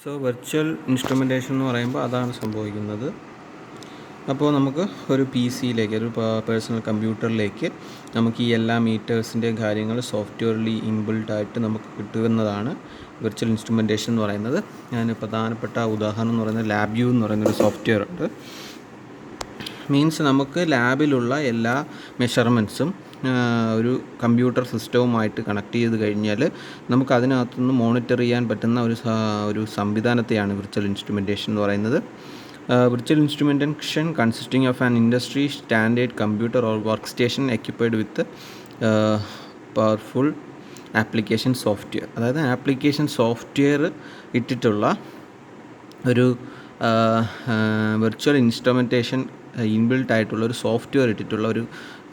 So virtual instrumentation എന്ന് പറയുമ്പോൾ അതാണ് സംഭവിക്കുന്നത്. അപ്പോൾ നമുക്ക് ഒരു പി സിയിലേക്ക്, ഒരു പേഴ്സണൽ കമ്പ്യൂട്ടറിലേക്ക് നമുക്ക് ഈ എല്ലാ മീറ്റേഴ്സിൻ്റെയും കാര്യങ്ങൾ സോഫ്റ്റ്വെയറിൽ ഇൻബിൽട്ടായിട്ട് നമുക്ക് കിട്ടുന്നതാണ് വെർച്വൽ ഇൻസ്ട്രുമെൻറ്റേഷൻ എന്ന് പറയുന്നത്. അതിന് പ്രധാനപ്പെട്ട ഉദാഹരണം എന്ന് പറയുന്നത് ലാബ്യൂ എന്ന് പറയുന്നൊരു സോഫ്റ്റ്വെയർ ഉണ്ട്. മീൻസ് നമുക്ക് ലാബിലുള്ള എല്ലാ മെഷർമെൻറ്റ്സും ഒരു കമ്പ്യൂട്ടർ സിസ്റ്റവുമായിട്ട് കണക്ട് ചെയ്ത് കഴിഞ്ഞാൽ നമുക്ക് അതിനകത്തുനിന്ന് മോണിറ്റർ ചെയ്യാൻ പറ്റുന്ന ഒരു സംവിധാനത്തെയാണ് വിർച്വൽ ഇൻസ്ട്രുമെൻറ്റേഷൻ എന്ന് പറയുന്നത്. Virtual instrumentation consisting of an industry standard computer or workstation equipped with powerful application software. അതായത് ആപ്ലിക്കേഷൻ സോഫ്റ്റ്വെയർ ഇട്ടിട്ടുള്ള ഒരു വിർച്വൽ ഇൻസ്ട്രുമെൻറ്റേഷൻ ഇൻബിൽട്ട് ആയിട്ടുള്ള ഒരു സോഫ്റ്റ്വെയർ ഇട്ടിട്ടുള്ള ഒരു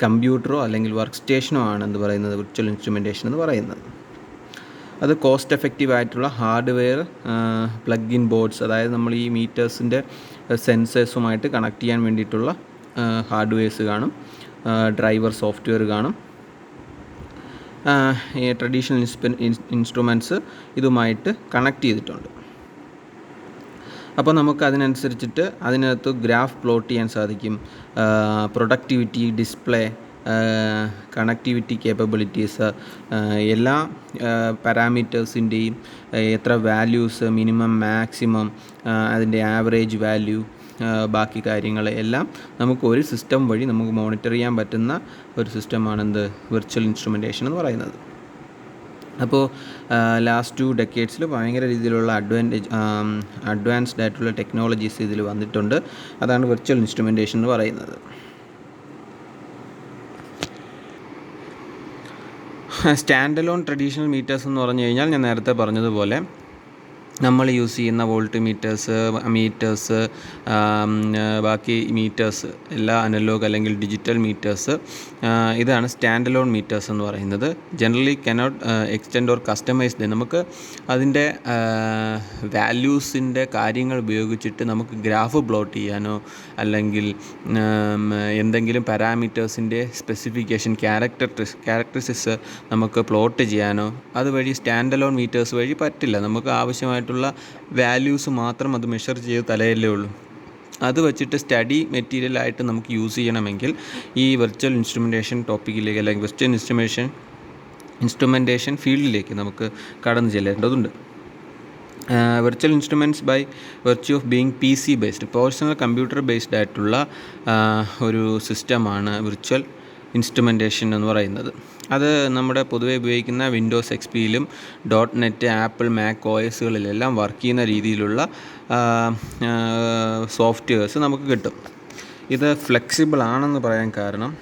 കമ്പ്യൂട്ടറോ അല്ലെങ്കിൽ വർക്ക് സ്റ്റേഷനോ ആണ് എന്ത് പറയുന്നത് വിർച്വൽ ഇൻസ്ട്രുമെൻറ്റേഷൻ എന്ന് പറയുന്നത്. അത് കോസ്റ്റ് എഫക്റ്റീവ് ആയിട്ടുള്ള ഹാർഡ്വെയർ പ്ലഗ് ഇൻ ബോർഡ്സ്, അതായത് നമ്മൾ ഈ മീറ്റേഴ്സിൻ്റെ സെൻസേഴ്സുമായിട്ട് കണക്ട് ചെയ്യാൻ വേണ്ടിയിട്ടുള്ള ഹാർഡ്വെയർസ് കാണും, ഡ്രൈവർ സോഫ്റ്റ്വെയർ കാണും. ഈ ട്രഡീഷണൽ ഇൻസ്ട്രുമെൻറ്റ്സ് ഇതുമായിട്ട് കണക്ട് ചെയ്തിട്ടുണ്ട്. അപ്പോൾ നമുക്ക് അതിനനുസരിച്ചിട്ട് അതിനകത്ത് ഗ്രാഫ് പ്ലോട്ട് ചെയ്യാൻ സാധിക്കും. പ്രൊഡക്ടിവിറ്റി, ഡിസ്പ്ലേ, കണക്ടിവിറ്റി കേപ്പബിലിറ്റീസ്, എല്ലാ പാരാമീറ്റേഴ്സിൻ്റെയും എത്ര വാല്യൂസ്, മിനിമം, മാക്സിമം, അതിൻ്റെ ആവറേജ് വാല്യൂ, ബാക്കി കാര്യങ്ങൾ എല്ലാം നമുക്ക് ഒരു സിസ്റ്റം വഴി നമുക്ക് മോണിറ്റർ ചെയ്യാൻ പറ്റുന്ന ഒരു സിസ്റ്റമാണ് എന്ത് വിർച്വൽ ഇൻസ്ട്രുമെൻറ്റേഷൻ എന്ന് പറയുന്നത്. അപ്പോൾ ലാസ്റ്റ് 2 ഡെക്കേഡ്സിൽ ഭയങ്കര രീതിയിലുള്ള അഡ്വാൻസ്ഡ് ആയിട്ടുള്ള ടെക്നോളജീസ് ഇതിൽ വന്നിട്ടുണ്ട്. അതാണ് വിർച്വൽ ഇൻസ്ട്രുമെൻറ്റേഷൻ എന്ന് പറയുന്നത്. സ്റ്റാൻഡ് അലോൺ ട്രഡീഷണൽ മീറ്റേഴ്സ് എന്ന് പറഞ്ഞു കഴിഞ്ഞാൽ ഞാൻ നേരത്തെ പറഞ്ഞതുപോലെ നമ്മൾ യൂസ് ചെയ്യുന്ന വോൾട്ട് മീറ്റേഴ്സ്, ബാക്കി മീറ്റേഴ്സ് എല്ലാ അനലോഗ് അല്ലെങ്കിൽ ഡിജിറ്റൽ മീറ്റേഴ്സ്, ഇതാണ് സ്റ്റാൻഡ് അലോൺ മീറ്റേഴ്സ് എന്ന് പറയുന്നത്. Generally cannot extend or customized. നമുക്ക് അതിൻ്റെ വാല്യൂസിൻ്റെ കാര്യങ്ങൾ ഉപയോഗിച്ചിട്ട് നമുക്ക് ഗ്രാഫ് പ്ലോട്ട് ചെയ്യാനോ അല്ലെങ്കിൽ എന്തെങ്കിലും പാരാമീറ്റേഴ്സിൻ്റെ സ്പെസിഫിക്കേഷൻ ക്യാരക്ടറിസ്റ്റിക്സ് നമുക്ക് പ്ലോട്ട് ചെയ്യാനോ അതുവഴി സ്റ്റാൻഡ് അലോൺ മീറ്റേഴ്സ് വഴി പറ്റില്ല. നമുക്ക് ആവശ്യമായിട്ടുള്ള വാല്യൂസ് മാത്രം അത് മെഷർ ചെയ്ത് തലയല്ലേ ഉള്ളൂ. അത് വെച്ചിട്ട് സ്റ്റഡി മെറ്റീരിയലായിട്ട് നമുക്ക് യൂസ് ചെയ്യണമെങ്കിൽ ഈ വെർച്വൽ ഇൻസ്ട്രുമെൻറ്റേഷൻ ടോപ്പിക്കിലേക്ക് അല്ലെങ്കിൽ വെർച്വൽ ഇൻസ്ട്രുമെൻറ്റേഷൻ ഫീൽഡിലേക്ക് നമുക്ക് കടന്നു ചെല്ലേണ്ടതുണ്ട്. Virtual instruments by virtue of being PC based, personal computer based ആയിട്ടുള്ള ഒരു സിസ്റ്റമാണ് വിർച്വൽ ഇൻസ്ട്രുമെൻറ്റേഷൻ എന്ന് പറയുന്നത്. അത് നമ്മുടെ പൊതുവെ ഉപയോഗിക്കുന്ന വിൻഡോസ് XPയിലും .NET, ആപ്പിൾ, മാക് OSകളിലെല്ലാം വർക്ക് ചെയ്യുന്ന രീതിയിലുള്ള സോഫ്റ്റ്വെയർസ് നമുക്ക് കിട്ടും. ഇത് ഫ്ലെക്സിബിൾ ആണെന്ന് പറയാൻ കാരണം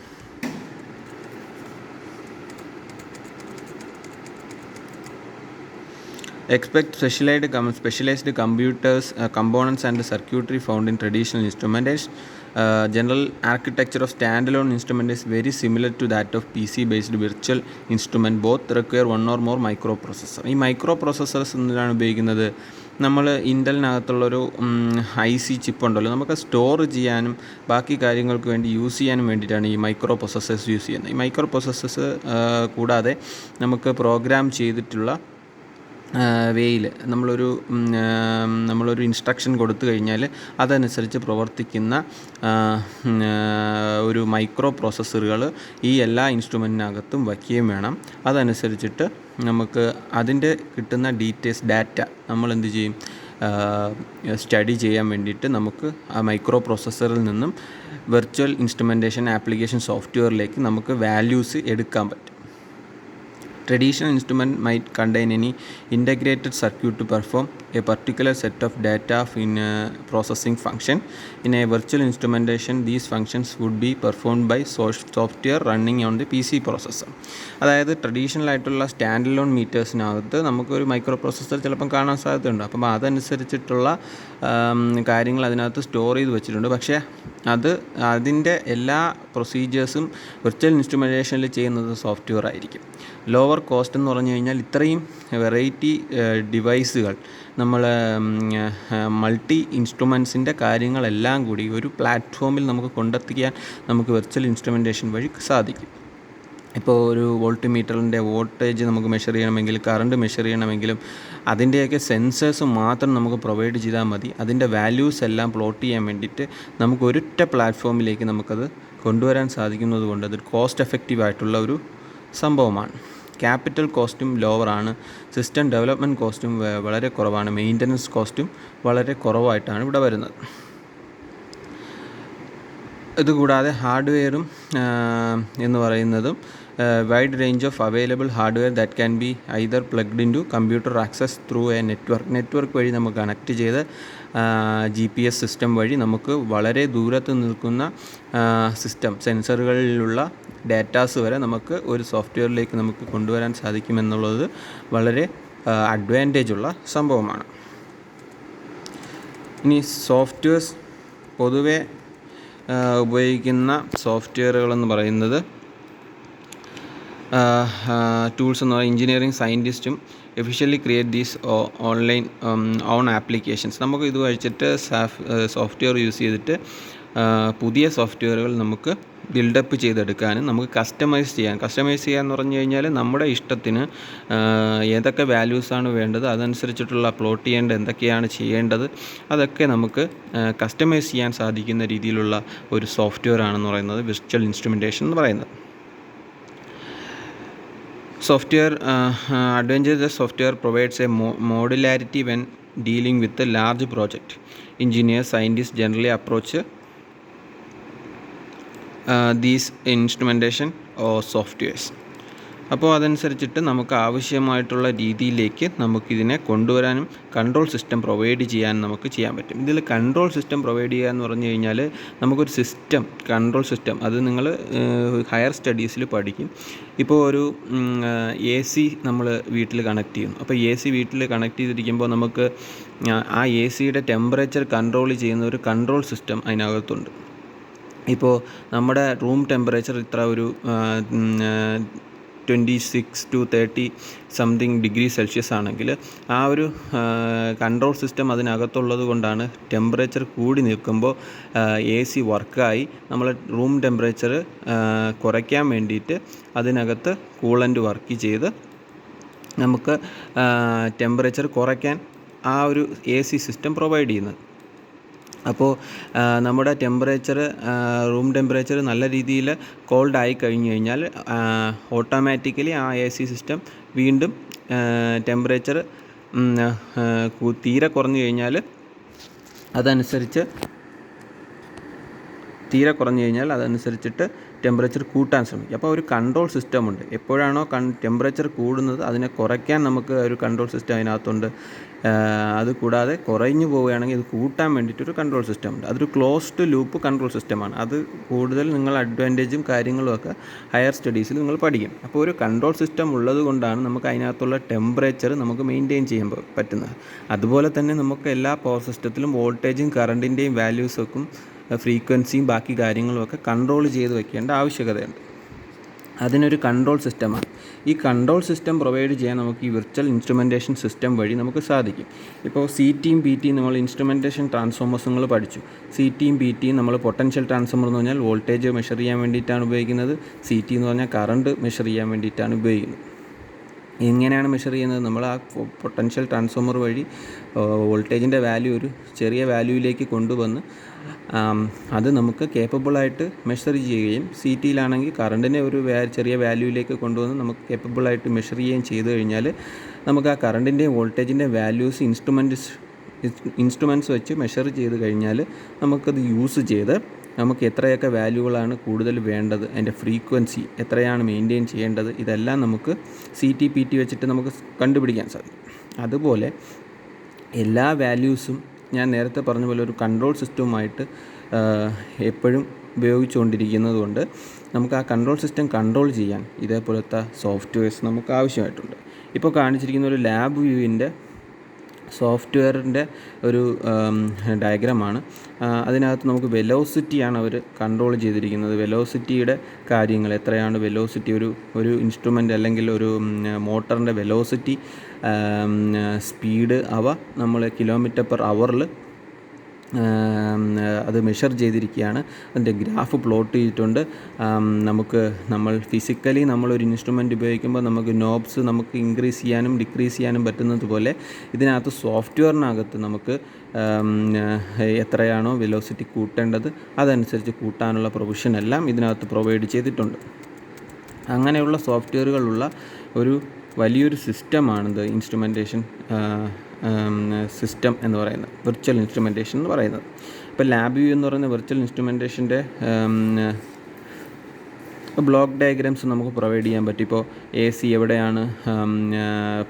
expect specialized computers, components and circuitry found in traditional instruments. General architecture of standalone instrument is very similar to that of PC based virtual instrument. Both require one or more microprocessor. ഈ micro processors എന്തിനാണ് ഉപയോഗിക്കുന്നത്? നമ്മൾ ഇൻ്റലിനകത്തുള്ളൊരു IC chip ഉണ്ടല്ലോ, നമുക്ക് store ചെയ്യാനും ബാക്കി കാര്യങ്ങൾക്ക് വേണ്ടി യൂസ് ചെയ്യാനും വേണ്ടിയിട്ടാണ് ഈ മൈക്രോ പ്രോസസ്സേഴ്സ് യൂസ് ചെയ്യുന്നത്. ഈ മൈക്രോ പ്രോസസ്സേഴ്സ് കൂടാതെ നമുക്ക് പ്രോഗ്രാം ചെയ്തിട്ടുള്ള വേയിൽ നമ്മളൊരു ഇൻസ്ട്രക്ഷൻ കൊടുത്തു കഴിഞ്ഞാൽ അതനുസരിച്ച് പ്രവർത്തിക്കുന്ന ഒരു മൈക്രോ പ്രോസസ്സറുകൾ ഈ എല്ലാ ഇൻസ്ട്രുമെൻറ്റിനകത്തും വയ്ക്കുകയും വേണം. അതനുസരിച്ചിട്ട് നമുക്ക് അതിൻ്റെ കിട്ടുന്ന ഡാറ്റ നമ്മൾ എന്ത് ചെയ്യും, സ്റ്റഡി ചെയ്യാൻ വേണ്ടിയിട്ട് നമുക്ക് ആ മൈക്രോ പ്രോസസ്സറിൽ നിന്നും വെർച്വൽ ഇൻസ്ട്രുമെൻറ്റേഷൻ ആപ്ലിക്കേഷൻ സോഫ്റ്റ്വെയറിലേക്ക് നമുക്ക് വാല്യൂസ് എടുക്കാൻ പറ്റും. Traditional instrument might contain any integrated circuit to perform a particular set of data in a processing function. In a virtual instrumentation, these functions would be performed by software running on the PC processor. അതായത് traditional ആയിട്ടുള്ള stand alone മീറ്റേഴ്സിനകത്ത് നമുക്കൊരു micro processor ചിലപ്പം കാണാൻ സാധ്യതയുണ്ട്. അപ്പം അതനുസരിച്ചിട്ടുള്ള കാര്യങ്ങൾ അതിനകത്ത് store ചെയ്ത് വെച്ചിട്ടുണ്ട്. പക്ഷേ അതിൻ്റെ എല്ലാ പ്രൊസീജിയേഴ്സും വിർച്വൽ ഇൻസ്ട്രുമെൻറ്റേഷനിൽ ചെയ്യുന്നത് സോഫ്റ്റ്വെയർ ആയിരിക്കും. ലോവർ കോസ്റ്റ് എന്ന് പറഞ്ഞു കഴിഞ്ഞാൽ ഇത്രയും വെറൈറ്റി ഡിവൈസുകൾ നമ്മൾ മൾട്ടി ഇൻസ്ട്രുമെൻസിൻ്റെ കാര്യങ്ങളെല്ലാം കൂടി ഒരു പ്ലാറ്റ്ഫോമിൽ നമുക്ക് കൊണ്ടെത്തിക്കാൻ നമുക്ക് വെർച്വൽ ഇൻസ്ട്രുമെൻറ്റേഷൻ വഴി സാധിക്കും. ഇപ്പോൾ ഒരു വോൾട്ട് മീറ്ററിൻ്റെ വോൾട്ടേജ് നമുക്ക് മെഷർ ചെയ്യണമെങ്കിൽ, കറണ്ട് മെഷർ ചെയ്യണമെങ്കിലും അതിൻ്റെയൊക്കെ സെൻസേഴ്സ് മാത്രം നമുക്ക് പ്രൊവൈഡ് ചെയ്താൽ മതി. അതിൻ്റെ വാല്യൂസ് എല്ലാം പ്ലോട്ട് ചെയ്യാൻ വേണ്ടിയിട്ട് നമുക്ക് ഒരൊറ്റ പ്ലാറ്റ്ഫോമിലേക്ക് നമുക്കത് കൊണ്ടുവരാൻ സാധിക്കുന്നത് കൊണ്ട് അതൊരു കോസ്റ്റ് എഫക്റ്റീവ് ആയിട്ടുള്ള ഒരു സംഭവമാണ്. ക്യാപിറ്റൽ കോസ്റ്റും ലോവറാണ്, സിസ്റ്റം ഡെവലപ്മെൻറ്റ് കോസ്റ്റും വളരെ കുറവാണ്, മെയിൻ്റനൻസ് കോസ്റ്റും വളരെ കുറവായിട്ടാണ് ഇവിടെ വരുന്നത്. ഇതുകൂടാതെ ഹാർഡ്വെയറും എന്ന് പറയുന്നതും wide range of available hardware that can be either plugged in to computer access through a network വഴി നമുക്ക് കണക്ട് ചെയ്ത് GPS സിസ്റ്റം വഴി നമുക്ക് വളരെ ദൂരത്ത് നിൽക്കുന്ന സിസ്റ്റം സെൻസറുകളിലുള്ള ഡാറ്റാസ് വരെ നമുക്ക് ഒരു സോഫ്റ്റ്വെയറിലേക്ക് നമുക്ക് കൊണ്ടുവരാൻ സാധിക്കുമെന്നുള്ളത് വളരെ അഡ്വാൻറ്റേജ് ഉള്ള സംഭവമാണ്. ഇനി സോഫ്റ്റ്വെയർസ് പൊതുവെ ഉപയോഗിക്കുന്ന സോഫ്റ്റ്വെയറുകളെന്ന് പറയുന്നത് ടൂൾസ് എന്ന് പറയുന്നത് എഞ്ചിനീയറിംഗ് സയൻറ്റിസ്റ്റും efficiently create these online on applications. നമുക്ക് ഇത് കഴിച്ചിട്ട് സോഫ്റ്റ്വെയർ യൂസ് ചെയ്തിട്ട് പുതിയ സോഫ്റ്റ്വെയറുകൾ നമുക്ക് ബിൽഡപ്പ് ചെയ്തെടുക്കാനും നമുക്ക് കസ്റ്റമൈസ് ചെയ്യാമെന്ന് പറഞ്ഞു കഴിഞ്ഞാൽ നമ്മുടെ ഇഷ്ടത്തിന് ഏതൊക്കെ വാല്യൂസാണ് വേണ്ടത്, അതനുസരിച്ചിട്ടുള്ള പ്ലോട്ട് ചെയ്യേണ്ട എന്തൊക്കെയാണ് ചെയ്യേണ്ടത്, അതൊക്കെ നമുക്ക് കസ്റ്റമൈസ് ചെയ്യാൻ സാധിക്കുന്ന രീതിയിലുള്ള ഒരു സോഫ്റ്റ്വെയർ ആണെന്ന് പറയുന്നത് വിർച്വൽ ഇൻസ്ട്രുമെൻറ്റേഷൻ എന്ന് പറയുന്നത്. Advantage of software provides a modularity when dealing with a large project. Engineers, scientists generally approach these instrumentation or softwares. അപ്പോൾ അതനുസരിച്ചിട്ട് നമുക്ക് ആവശ്യമായിട്ടുള്ള രീതിയിലേക്ക് നമുക്കിതിനെ കൊണ്ടുവരാനും കൺട്രോൾ സിസ്റ്റം പ്രൊവൈഡ് ചെയ്യാനും നമുക്ക് ചെയ്യാൻ പറ്റും. ഇതിൽ കൺട്രോൾ സിസ്റ്റം പ്രൊവൈഡ് ചെയ്യുക എന്ന് പറഞ്ഞു കഴിഞ്ഞാൽ നമുക്കൊരു കൺട്രോൾ സിസ്റ്റം അത് നിങ്ങൾ ഹയർ സ്റ്റഡീസിൽ പഠിക്കും. ഇപ്പോൾ ഒരു AC നമ്മൾ വീട്ടിൽ കണക്ട് ചെയ്യുന്നു. അപ്പോൾ AC വീട്ടിൽ കണക്ട് ചെയ്തിരിക്കുമ്പോൾ നമുക്ക് ആ ACയുടെ ടെമ്പറേച്ചർ കൺട്രോൾ ചെയ്യുന്ന ഒരു കൺട്രോൾ സിസ്റ്റം അതിനകത്തുണ്ട്. ഇപ്പോൾ നമ്മുടെ റൂം ടെമ്പറേച്ചർ ഇത്ര ഒരു 26 to 30 സംതിങ് ഡിഗ്രി സെൽഷ്യസ് ആണെങ്കിൽ ആ ഒരു കൺട്രോൾ സിസ്റ്റം അതിനകത്തുള്ളത് കൊണ്ടാണ് ടെമ്പറേച്ചർ കൂടി നിൽക്കുമ്പോൾ AC വർക്കായി നമ്മൾ റൂം ടെമ്പറേച്ചർ കുറയ്ക്കാൻ വേണ്ടിയിട്ട് അതിനകത്ത് കൂളൻ്റ് വർക്ക് ചെയ്ത് നമുക്ക് ടെമ്പറേച്ചർ കുറയ്ക്കാൻ ആ ഒരു AC സിസ്റ്റം പ്രൊവൈഡ് ചെയ്യുന്നത്. അപ്പോൾ നമ്മുടെ റൂം ടെമ്പറേച്ചർ നല്ല രീതിയിൽ കോൾഡ് ആയി കഴിഞ്ഞു കഴിഞ്ഞാൽ ഓട്ടോമാറ്റിക്കലി ആ AC സിസ്റ്റം വീണ്ടും ടെമ്പറേച്ചർ തീരെ കുറഞ്ഞു കഴിഞ്ഞാൽ അതനുസരിച്ചിട്ട് ടെമ്പറേച്ചർ കൂട്ടാൻ ശ്രമിക്കും. അപ്പോൾ ഒരു കൺട്രോൾ സിസ്റ്റമുണ്ട്. എപ്പോഴാണോ ടെമ്പറേച്ചർ കൂടുന്നത് അതിനെ കുറയ്ക്കാൻ നമുക്ക് ഒരു കൺട്രോൾ സിസ്റ്റം അതിനകത്തുണ്ട്. അതുകൂടാതെ കുറഞ്ഞു പോവുകയാണെങ്കിൽ ഇത് കൂട്ടാൻ വേണ്ടിയിട്ടൊരു കൺട്രോൾ സിസ്റ്റം ഉണ്ട്. അതൊരു ക്ലോസ്ഡ് ലൂപ്പ് കൺട്രോൾ സിസ്റ്റമാണ്. അത് കൂടുതൽ നിങ്ങൾ അഡ്വാൻറ്റേജും കാര്യങ്ങളുമൊക്കെ ഹയർ സ്റ്റഡീസിൽ നിങ്ങൾ പഠിക്കും. അപ്പോൾ ഒരു കൺട്രോൾ സിസ്റ്റം ഉള്ളത് കൊണ്ടാണ് നമുക്ക് അതിനകത്തുള്ള ടെമ്പറേച്ചർ നമുക്ക് മെയിൻറ്റെയിൻ ചെയ്യാൻ പറ്റുന്നത്. അതുപോലെ തന്നെ നമുക്ക് എല്ലാ പവർ സിസ്റ്റത്തിലും വോൾട്ടേജും കറണ്ടിൻ്റെയും വാല്യൂസൊക്കെ ഫ്രീക്വൻസിയും ബാക്കി കാര്യങ്ങളുമൊക്കെ കൺട്രോൾ ചെയ്ത് വെക്കേണ്ട ആവശ്യകതയുണ്ട്. അതിനൊരു കൺട്രോൾ സിസ്റ്റമാണ്. ഈ കൺട്രോൾ സിസ്റ്റം പ്രൊവൈഡ് ചെയ്യാൻ നമുക്ക് ഈ വിർച്വൽ ഇൻസ്ട്രുമെൻറ്റേഷൻ സിസ്റ്റം വഴി നമുക്ക് സാധിക്കും. ഇപ്പോൾ CTയും PTയും നമ്മൾ ഇൻസ്ട്രുമെൻറ്റേഷൻ ട്രാൻസ്ഫോമേഴ്സ് നിങ്ങൾ പഠിച്ചു. CTയും PTയും നമ്മൾ പൊട്ടൻഷ്യൽ ട്രാൻസ്ഫോമർ എന്ന് പറഞ്ഞാൽ വോൾട്ടേജ് മെഷർ ചെയ്യാൻ വേണ്ടിയിട്ടാണ് ഉപയോഗിക്കുന്നത്. CT എന്ന് പറഞ്ഞാൽ കറണ്ട് മെഷർ ചെയ്യാൻ വേണ്ടിയിട്ടാണ് ഉപയോഗിക്കുന്നത്. എങ്ങനെയാണ് മെഷർ ചെയ്യുന്നത്? നമ്മൾ ആ പൊട്ടൻഷ്യൽ ട്രാൻസ്ഫോമർ വഴി വോൾട്ടേജിൻ്റെ വാല്യൂ ഒരു ചെറിയ വാല്യൂയിലേക്ക് കൊണ്ടുവന്ന് അത് നമുക്ക് കേപ്പബിളായിട്ട് മെഷർ ചെയ്യുകയും CTയിലാണെങ്കിൽ കറണ്ടിനെ ഒരു ചെറിയ വാല്യൂയിലേക്ക് കൊണ്ടുവന്ന് നമുക്ക് കേപ്പബിളായിട്ട് മെഷർ ചെയ്യുകയും ചെയ്തു കഴിഞ്ഞാൽ നമുക്ക് ആ കറണ്ടിൻ്റെയും വോൾട്ടേജിൻ്റെയും വാല്യൂസ് ഇൻസ്ട്രുമെൻറ്റ്സ് വെച്ച് മെഷർ ചെയ്ത് കഴിഞ്ഞാൽ നമുക്കത് യൂസ് ചെയ്ത് നമുക്ക് എത്രയൊക്കെ വാല്യൂകളാണ് കൂടുതൽ വേണ്ടത്, അതിൻ്റെ ഫ്രീക്വൻസി എത്രയാണ് മെയിൻറ്റെയിൻ ചെയ്യേണ്ടത്, ഇതെല്ലാം നമുക്ക് CT PT വെച്ചിട്ട് നമുക്ക് കണ്ടുപിടിക്കാൻ സാധിക്കും. അതുപോലെ എല്ലാ വാല്യൂസും ഞാൻ നേരത്തെ പറഞ്ഞ പോലെ ഒരു കൺട്രോൾ സിസ്റ്റവുമായിട്ട് എപ്പോഴും ഉപയോഗിച്ചുകൊണ്ടിരിക്കുന്നത് കൊണ്ട് നമുക്ക് ആ കൺട്രോൾ സിസ്റ്റം കൺട്രോൾ ചെയ്യാൻ ഇതേപോലത്തെ സോഫ്റ്റ്വെയർസ് നമുക്ക് ആവശ്യമായിട്ടുണ്ട്. ഇപ്പോൾ കാണിച്ചിരിക്കുന്ന ഒരു ലാബ് വ്യൂവിൻ്റെ സോഫ്റ്റ്വെയറിൻ്റെ ഒരു ഡയഗ്രമാണ്. അതിനകത്ത് നമുക്ക് വെലോസിറ്റിയാണ് അവർ കൺട്രോൾ ചെയ്തിരിക്കുന്നത്. വെലോസിറ്റിയുടെ കാര്യങ്ങൾ എത്രയാണ് വെലോസിറ്റി, ഒരു ഇൻസ്ട്രുമെൻ്റ് അല്ലെങ്കിൽ ഒരു മോട്ടറിൻ്റെ വെലോസിറ്റി, സ്പീഡ്, അവ നമ്മൾ km/h അത് മെഷർ ചെയ്തിരിക്കുകയാണ്. അതിൻ്റെ ഗ്രാഫ് പ്ലോട്ട് ചെയ്തിട്ടുണ്ട്. നമ്മൾ ഫിസിക്കലി നമ്മളൊരു ഇൻസ്ട്രുമെൻ്റ് ഉപയോഗിക്കുമ്പോൾ നമുക്ക് നോബ്സ് നമുക്ക് ഇൻക്രീസ് ചെയ്യാനും ഡിക്രീസ് ചെയ്യാനും പറ്റുന്നത് പോലെ ഇതിനകത്ത് സോഫ്റ്റ്വെയറിനകത്ത് നമുക്ക് എത്രയാണോ വെലോസിറ്റി കൂട്ടേണ്ടത് അതനുസരിച്ച് കൂട്ടാനുള്ള പ്രൊവിഷൻ എല്ലാം ഇതിനകത്ത് പ്രൊവൈഡ് ചെയ്തിട്ടുണ്ട്. അങ്ങനെയുള്ള സോഫ്റ്റ്വെയറുകളുള്ള ഒരു വലിയൊരു സിസ്റ്റമാണിത് ഇൻസ്ട്രുമെൻറ്റേഷൻ സിസ്റ്റം എന്ന് പറയുന്നത്, വിർച്വൽ ഇൻസ്ട്രുമെൻറ്റേഷൻ എന്ന് പറയുന്നത്. ഇപ്പോൾ ലാബ് വ്യൂ എന്ന് പറയുന്ന വിർച്വൽ ഇൻസ്ട്രുമെൻറ്റേഷൻ്റെ ബ്ലോക്ക് ഡയഗ്രാംസ് നമുക്ക് പ്രൊവൈഡ് ചെയ്യാൻ പറ്റും. ഇപ്പോൾ AC എവിടെയാണ്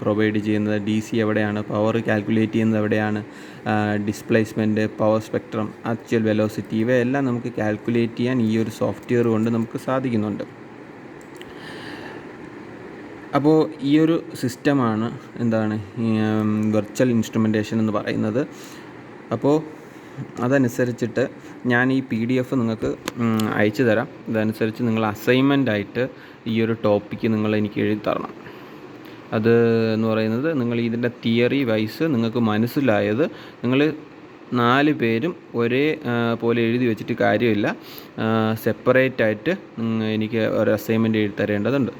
പ്രൊവൈഡ് ചെയ്യുന്നത്, DC എവിടെയാണ്, പവർ കാൽക്കുലേറ്റ് ചെയ്യുന്നത് എവിടെയാണ്, displacement, power spectrum, actual velocity, ഇവയെല്ലാം നമുക്ക് കാൽക്കുലേറ്റ് ചെയ്യാൻ ഈ ഒരു സോഫ്റ്റ്വെയർ കൊണ്ട് നമുക്ക് സാധിക്കുന്നുണ്ട്. അപ്പോൾ ഈ ഒരു സിസ്റ്റമാണ് എന്താണ് വെർച്വൽ ഇൻസ്ട്രുമെൻറ്റേഷൻ എന്ന് പറയുന്നത്. അപ്പോൾ അതനുസരിച്ചിട്ട് ഞാൻ ഈ PDF നിങ്ങൾക്ക് അയച്ചു തരാം. ഇതനുസരിച്ച് നിങ്ങൾ അസൈൻമെൻ്റായിട്ട് ഈ ഒരു ടോപ്പിക്ക് നിങ്ങൾ എനിക്ക് എഴുതി തരണം. അത് എന്ന് പറയുന്നത് നിങ്ങൾ ഇതിൻ്റെ തിയറി വൈസ് നിങ്ങൾക്ക് മനസ്സിലായത് നിങ്ങൾ 4 പേരും ഒരേ പോലെ എഴുതി വെച്ചിട്ട് കാര്യമില്ല. സെപ്പറേറ്റായിട്ട് എനിക്ക് ഒരു അസൈൻമെൻറ്റ് എഴുതി തരേണ്ടതുണ്ട്.